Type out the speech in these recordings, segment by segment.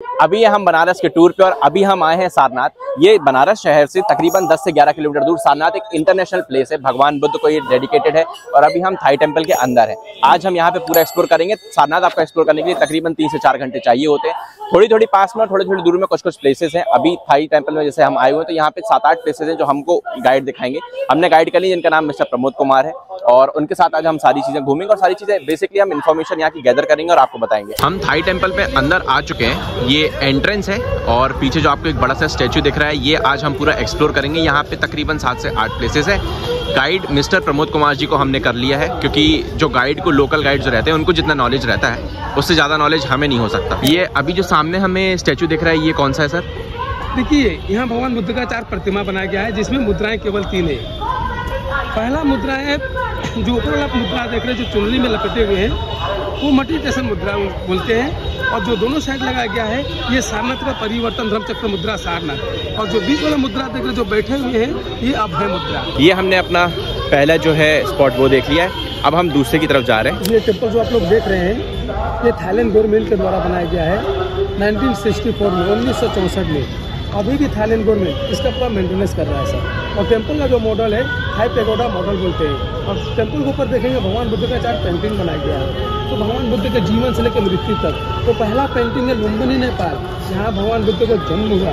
अभी हम बनारस के टूर पे और अभी हम आए हैं सारनाथ। ये बनारस शहर से तकरीबन 10 से 11 किलोमीटर दूर सारनाथ एक इंटरनेशनल प्लेस है, भगवान बुद्ध को ये डेडिकेटेड है और अभी हम थाई टेम्पल के अंदर है। आज हम यहाँ पे पूरा एक्सप्लोर करेंगे। सारनाथ आपको एक्सप्लोर करने के लिए तकरीबन 3 से 4 घंटे चाहिए होते हैं। थोड़ी पास में और थोड़ी दूर में कुछ प्लेसेस हैं। अभी थाई टेम्पल में जैसे हम आए हुए हैं तो यहाँ पे 7-8 प्लेसेस हैं जो हमको गाइड दिखाएंगे। हमने गाइड कर ली जिनका नाम मिस्टर प्रमोद कुमार है और उनके साथ आज हम सारी चीजें घूमेंगे और सारी चीजें बेसिकली हम इन्फॉर्मेशन यहाँ की गैदर करेंगे और आपको बताएंगे। हम थाई टेम्पल पे अंदर आ चुके हैं। ये एंट्रेंस है और पीछे जो आपको एक बड़ा सा स्टैचू दिख रहा है ये आज हम पूरा एक्सप्लोर करेंगे। यहाँ पे तकरीबन 7 से 8 प्लेसेस है। गाइड मिस्टर प्रमोद कुमार जी को हमने कर लिया है क्योंकि जो गाइड को लोकल गाइड जो रहते हैं उनको जितना नॉलेज रहता है उससे ज़्यादा नॉलेज हमें नहीं हो सकता। ये अभी जो सामने हमें स्टैचू दिख रहा है ये कौन सा है सर? देखिए यहाँ भगवान बुद्ध का 4 प्रतिमा बनाया गया है जिसमें मुद्राएं केवल 3 है। पहला मुद्रा है जो ऊपर वाला मुद्रा देख रहे हैं जो चुनरी में लपेटे हुए हैं वो मेडिटेशन मुद्रा बोलते हैं और जो दोनों साइड लगाया गया है ये सारनाथ का परिवर्तन धर्म चक्र मुद्रा सारनाथ और जो बीच वाला मुद्रा देख रहे हैं जो बैठे हुए हैं ये अभय मुद्रा। ये हमने अपना पहला जो है स्पॉट वो देख लिया है। अब हम दूसरे की तरफ जा रहे हैं। ये टेम्पल जो आप लोग देख रहे हैं ये थाईलैंड गवर्नमेंट के द्वारा बनाया गया है 1964 में 1964 में। अभी भी थाईलैंड गवर्नमेंट इसका पूरा मेंटेनेंस कर रहा है सर। और टेम्पल का जो मॉडल है थाई पैगोडा मॉडल बोलते हैं। और टेम्पल के ऊपर देखेंगे भगवान बुद्ध का 4 पेंटिंग बनाया गया है। तो भगवान बुद्ध के जीवन से लेकर मृत्यु तक तो पहला पेंटिंग है लुम्बिनी नेपाल जहाँ भगवान बुद्ध को जन्म हुआ।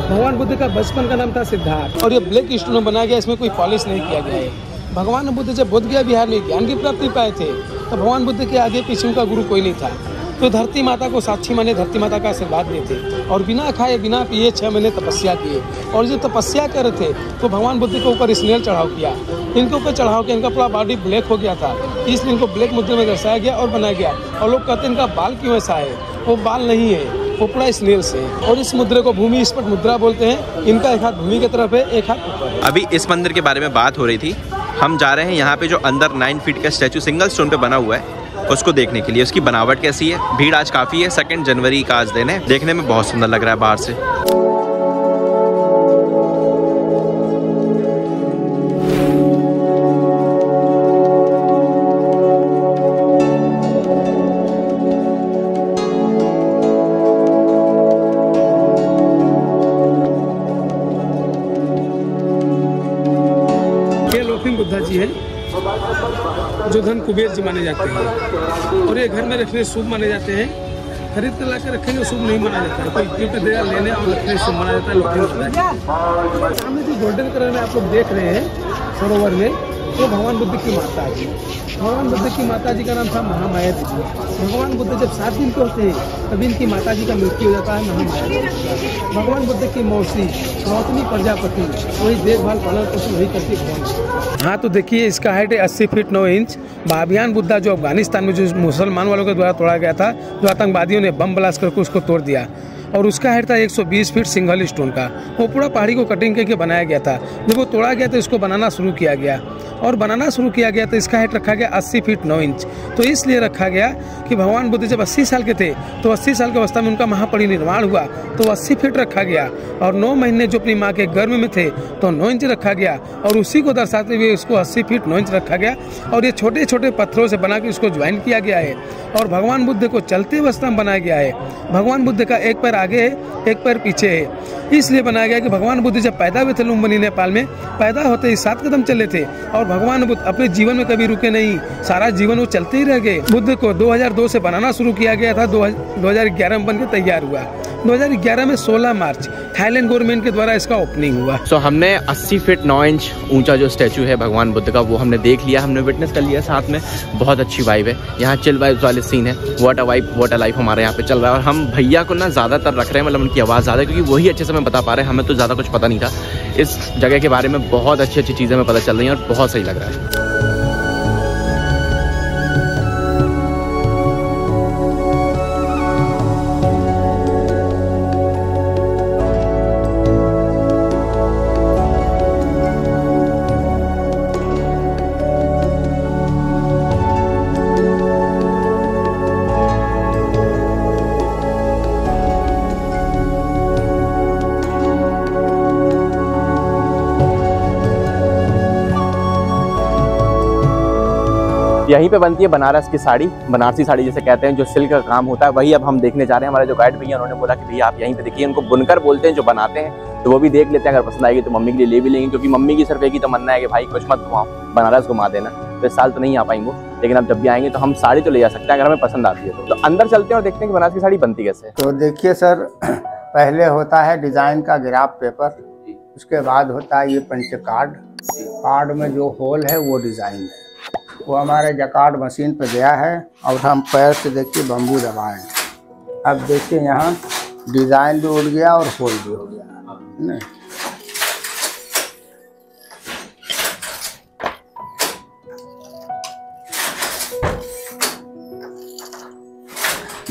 भगवान बुद्ध का बचपन का नाम था सिद्धार्थ और ये ब्लैक स्टोन में बनाया गया, इसमें कोई पॉलिश नहीं किया गया है। भगवान बुद्ध जब बोध गया बिहार में ज्ञान की प्राप्ति पाए थे तो भगवान बुद्ध के आगे पीछे उनका गुरु कोई नहीं था। तो धरती माता को साक्षी माने धरती माता का आशीर्वाद देते और बिना खाए बिना पिए 6 महीने तपस्या किए। और जो तपस्या कर रहे थे तो भगवान बुद्ध के ऊपर स्नेल चढ़ाव किया। इनके ऊपर चढ़ाव किया, इनका पूरा बॉडी ब्लैक हो गया था इसलिए इनको ब्लैक मुद्रा में दर्शाया गया और बनाया गया। और लोग कहते हैं इनका बाल क्यों ऐसा है, वो बाल नहीं है वो पूरा स्नेल से। और इस मुद्रा को भूमि स्फट मुद्रा बोलते हैं। इनका एक हाथ भूमि की तरफ है एक हाथ ऊपर है। अभी इस मंदिर के बारे में बात हो रही थी। हम जा रहे हैं यहाँ पे जो अंदर 9 फीट का स्टैचू सिंगल स्टोन पे बना हुआ है उसको देखने के लिए। उसकी बनावट कैसी है। भीड़ आज काफ़ी है। 2 जनवरी का आज दिन है। देखने में बहुत सुंदर लग रहा है बाहर से। ये लोफिंग बुद्धा जी है जो धन कुबेर जी माने जाते हैं और ये घर में रखने शुभ माने जाते हैं। खरीद कर लाकर रखेंगे शुभ नहीं माना जाता है। कोई गिफ्ट दे लेने और रखने शुभ माना जाता है। लोग सामने जो गोल्डन कलर में आप लोग देख रहे हैं सरोवर में वो भगवान बुद्ध की माता जी। भगवान बुद्ध की माता जी का नाम था महामाया देवी। भगवान बुद्ध जब 7 दिन के होते हैं तभी इनकी माता जी का मृत्यु हो जाता है महामाया देवी। भगवान बुद्ध की मौसी गौतमी प्रजापति वही देखभाल पालन पोषण वही करती है। हाँ तो देखिए इसका हाइट है 80 फीट 9 इंच। बाबियान बुद्धा जो अफगानिस्तान में जो मुसलमान वालों के द्वारा तोड़ा गया था, जो आतंकवादियों ने बम ब्लास्ट करके उसको तोड़ दिया और उसका हाइट था 120 फीट सिंगल स्टोन का। वो पूरा पहाड़ी को कटिंग करके बनाया गया था। जब वो तोड़ा गया तो इसको बनाना शुरू किया गया और बनाना शुरू किया गया तो इसका हाइट रखा गया 80 फीट 9 इंच। तो इसलिए रखा गया कि भगवान बुद्ध जब 80 साल के थे तो 80 साल की अवस्था में उनका महापरिनिर्वाण हुआ तो 80 फीट रखा गया और 9 महीने जो अपनी माँ के गर्भ में थे तो 9 इंच रखा गया और उसी को दर्शाते हुए उसको 80 फीट 9 इंच रखा गया। और ये छोटे छोटे पत्थरों से बना के उसको ज्वाइन किया गया है और भगवान बुद्ध को चलते अवस्था में बनाया गया है। भगवान बुद्ध का एक पैर आगे है एक पैर पीछे है। इसलिए बनाया गया कि भगवान बुद्ध जब पैदा हुए थे लुम्बिनी नेपाल में, पैदा होते ही 7 कदम चले थे और भगवान बुद्ध अपने जीवन में कभी रुके नहीं, सारा जीवन वो चलते ही रह गए। बुद्ध को 2002 से बनाना शुरू किया गया था, 2011 में बनकर तैयार हुआ। 2011 में 16 मार्च थाईलैंड गवर्नमेंट के द्वारा इसका ओपनिंग हुआ। तो हमने 80 फीट 9 इंच ऊंचा जो स्टैचू है भगवान बुद्ध का वो हमने देख लिया, हमने विटनेस कर लिया। साथ में बहुत अच्छी वाइब है यहाँ, चिल वाइब्स वाले सीन है। वाटर वाइब वाटर लाइफ हमारे यहाँ पे चल रहा है और हम भैया को ना ज़्यादातर रख रहे हैं, मतलब उनकी आवाज़ ज़्यादा, क्योंकि वही अच्छे से हमें बता पा रहे हैं। हमें तो ज़्यादा कुछ पता नहीं था। इस जगह के बारे में बहुत अच्छी अच्छी चीज़ें हमें पता चल रही हैं और बहुत सही लग रहा है। यहीं पे बनती है बनारस की साड़ी, बनारसी साड़ी जिसे कहते हैं, जो सिल्क का काम होता है वही अब हम देखने जा रहे हैं। हमारे जो गाइड भैया उन्होंने बोला कि भैया आप यहीं पे देखिए, उनको बुनकर बोलते हैं जो बनाते हैं, तो वो भी देख लेते हैं, अगर पसंद आएगी तो मम्मी के लिए ले भी लेंगे, क्योंकि मम्मी की सिर्फ एक ही तमन्ना है कि भाई कुछ मत घुमाओ, बनारस घुमा देना। तो इस साल तो नहीं आ पाएंगे, लेकिन अब जब भी आएंगे तो हम साड़ी तो ले जा सकते हैं अगर हमें पसंद आती है तो अंदर चलते हैं और देखते हैं कि बनारस की साड़ी बनती कैसे है। तो देखिए सर, पहले होता है डिजाइन का ग्राफ पेपर, उसके बाद होता है ये पंच कार्ड। कार्ड में जो होल है वो डिजाइन है, वो हमारे जकार्ड मशीन पे गया है और हम पैर से देखिए बम्बू दबाए। अब देखिए यहाँ डिजाइन भी उड़ गया और होल भी हो गया नहीं।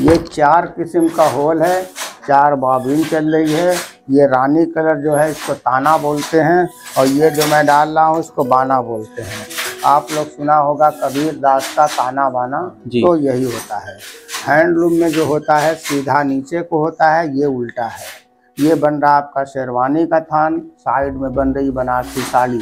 ये 4 किस्म का होल है, 4 बॉबिन चल रही है। ये रानी कलर जो है इसको ताना बोलते हैं, और ये जो मैं डाल रहा हूँ इसको बाना बोलते हैं। आप लोग सुना होगा कबीर दास का ताना बाना, तो यही होता है। हैंडलूम में जो होता है सीधा नीचे को होता है, ये उल्टा है। ये बन रहा आपका शेरवानी का थान, साइड में बन रही बनारसी साड़ी।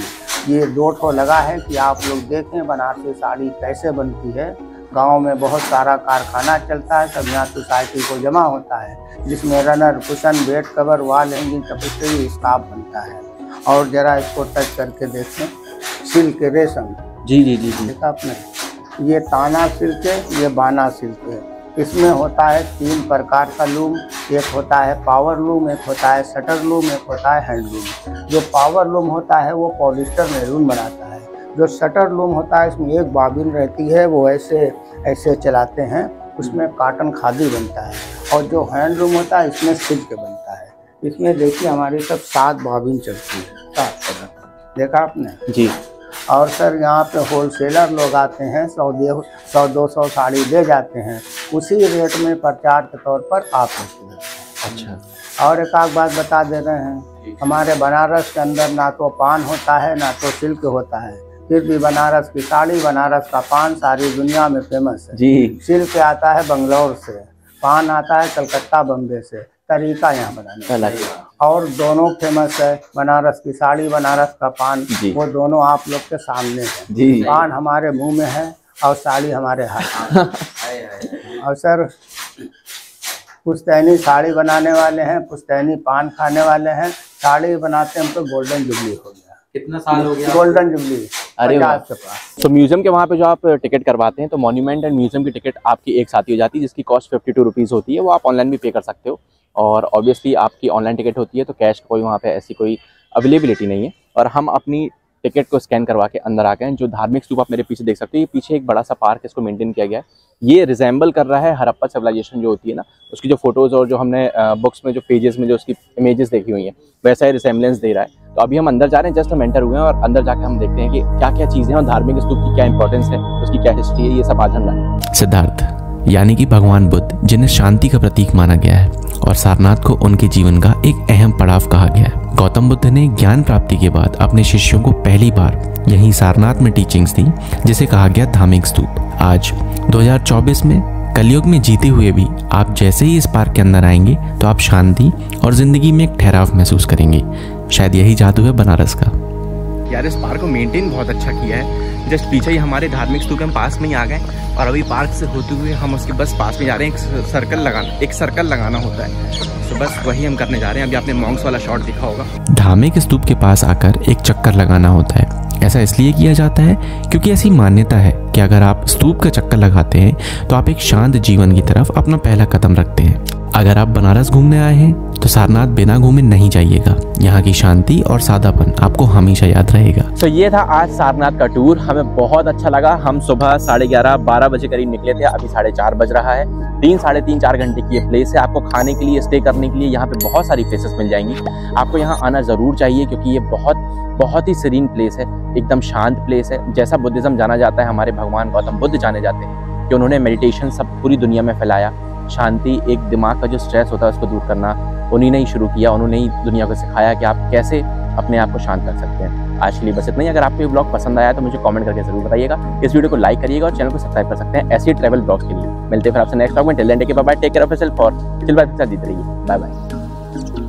ये 2 ठो लगा है कि आप लोग देखें बनारसी साड़ी कैसे बनती है। गांव में बहुत सारा कारखाना चलता है, सब यहाँ सोसाइटी को जमा होता है, जिसमें runner, cushion, bed cover, wall hanging, tapestry, scarf बनता है। और जरा इसको टच करके देखें, सिल्क रेशम। जी जी जी जी देखा आपने, ये ताना सिल्क है, ये बाना सिल्क है। इसमें होता है 3 प्रकार का लूम, एक होता है पावर लूम, एक होता है शटर लूम, एक होता है हैंडलूम। जो पावर लूम होता है वो पॉलिस्टर मैरून बनाता है। जो शटर लूम होता है इसमें एक बॉबिन रहती है, वो ऐसे ऐसे चलाते हैं, उसमें कॉटन खादी बनता है। और जो हैंडलूम होता है इसमें सिल्क बनता है। इसमें देखिए हमारी सब 7 बॉबिन चलती है, 7 तरह, देखा आपने जी। और सर यहाँ पे होलसेलर लोग आते हैं, 100-200 साड़ी दे जाते हैं, उसी रेट में प्रचार के तौर पर आप लेते हैं। अच्छा, और एक आध बात बता दे रहे हैं, हमारे बनारस के अंदर ना तो पान होता है ना तो सिल्क होता है, फिर भी बनारस की साड़ी, बनारस का पान सारी दुनिया में फेमस है जी। सिल्क आता है बंगलौर से, पान आता है कलकत्ता, बम्बे से। तरीका यहाँ बनाने का और दोनों फेमस है, बनारस की साड़ी, बनारस का पान, वो दोनों आप लोग के सामने है जी। पान हमारे मुंह में है और साड़ी हमारे हाथ में। और सर पुश्तैनी साड़ी बनाने वाले हैं, पुश्तैनी पान खाने वाले हैं। साड़ी बनाते हैं तो गोल्डन जुबली हो गया। कितना साल हो गया? Golden jubilee. अरे के पास। तो म्यूजियम के वहाँ पे जो आप टिकट करवाते हैं, तो मॉन्यूमेंट एंड म्यूजियम की टिकट आपकी एक साथ ही हो जाती है, जिसकी कॉस्ट 52 रुपीज़ होती है। वो आप ऑनलाइन भी पे कर सकते हो, और ऑब्वियसली आपकी ऑनलाइन टिकट होती है, तो कैश कोई वहाँ पे ऐसी कोई अवेलेबिलिटी नहीं है। और हम अपनी टिकट को स्कैन करवा के अंदर आ गए हैं। जो धार्मिक स्तूप आप मेरे पीछे देख सकते हो, ये पीछे एक बड़ा सा पार्क है, इसको मेंटेन किया गया है। ये रिजेंबल कर रहा है हड़प्पा सिविलाइजेशन जो होती है ना, उसकी जो फोटोज़ और जो हमने बुक्स में जो पेजेस में जो उसकी इमेजेस देखी हुई हैं, वैसा ही रिसेम्बलेंस दे रहा है। तो अभी हम अंदर जा रहे हैं, जस्ट हम एंटर हुए हैं, और अंदर जाके हम देखते हैं कि क्या क्या चीज़ें हैं और धार्मिक स्तूप की क्या इंपॉर्टेंस है, उसकी क्या हिस्ट्री है, ये सब आज हम जानेंगे। सिद्धार्थ यानी कि भगवान बुद्ध, जिन्हें शांति का प्रतीक माना गया है, और सारनाथ को उनके जीवन का एक अहम पड़ाव कहा गया है। गौतम बुद्ध ने ज्ञान प्राप्ति के बाद अपने शिष्यों को पहली बार यहीं सारनाथ में टीचिंग्स दी, जिसे कहा गया धार्मिक स्तूप। आज 2024 में कलयुग में जीते हुए भी आप जैसे ही इस पार्क के अंदर आएंगे तो आप शांति और जिंदगी में एक ठहराव महसूस करेंगे। शायद यही जादू है बनारस का। यार इस पार्क को मेंटेन बहुत अच्छा किया है। जस्ट पीछे ही हमारे धार्मिक स्तूप, हम पास में ही आ गए, और अभी पार्क से होते हुए हम उसके बस पास में जा रहे हैं। एक सर्कल लगाना होता है, तो बस वही हम करने जा रहे हैं। अभी आपने मॉन्क्स वाला शॉट देखा होगा। धार्मिक स्तूप के पास आकर एक चक्कर लगाना होता है। ऐसा इसलिए किया जाता है क्योंकि ऐसी मान्यता है कि अगर आप स्तूप का चक्कर लगाते हैं तो आप एक शांत जीवन की तरफ अपना पहला कदम रखते हैं। अगर आप बनारस घूमने आए हैं तो सारनाथ बिना घूमे नहीं जाइएगा। यहाँ की शांति और सादापन आपको हमेशा याद रहेगा। तो ये था आज सारनाथ का टूर, हमें बहुत अच्छा लगा। हम सुबह 11:30-12 बजे करीब निकले थे, अभी 4:30 बज रहा है। 3-4.5 घंटे की ये प्लेस है। आपको खाने के लिए, स्टे करने के लिए यहाँ पे बहुत सारी प्लेसेस मिल जाएंगी। आपको यहाँ आना ज़रूर चाहिए, क्योंकि ये बहुत ही सीरीन प्लेस है, एकदम शांत प्लेस है। जैसा बुद्धिज़्म जाना जाता है, हमारे भगवान गौतम बुद्ध जाने जाते हैं कि उन्होंने मेडिटेशन सब पूरी दुनिया में फैलाया। शांति, एक दिमाग का जो स्ट्रेस होता है उसको दूर करना उन्हीं ने ही शुरू किया। उन्होंने ही दुनिया को सिखाया कि आप कैसे अपने आप को शांत कर सकते हैं। आज के लिए बस इतना ही। अगर आपको ये ब्लॉग पसंद आया तो मुझे कमेंट करके जरूर बताइएगा। इस वीडियो को लाइक करिएगा और चैनल को सब्सक्राइब कर सकते हैं ऐसे ट्रैवल ब्लॉग्स के लिए। मिलते हैं फिर आपसे नेक्स्ट ब्लॉग में। Till then take care, bye bye. Take care of yourself और चिल बाय के साथ जीते रहिए। Bye bye.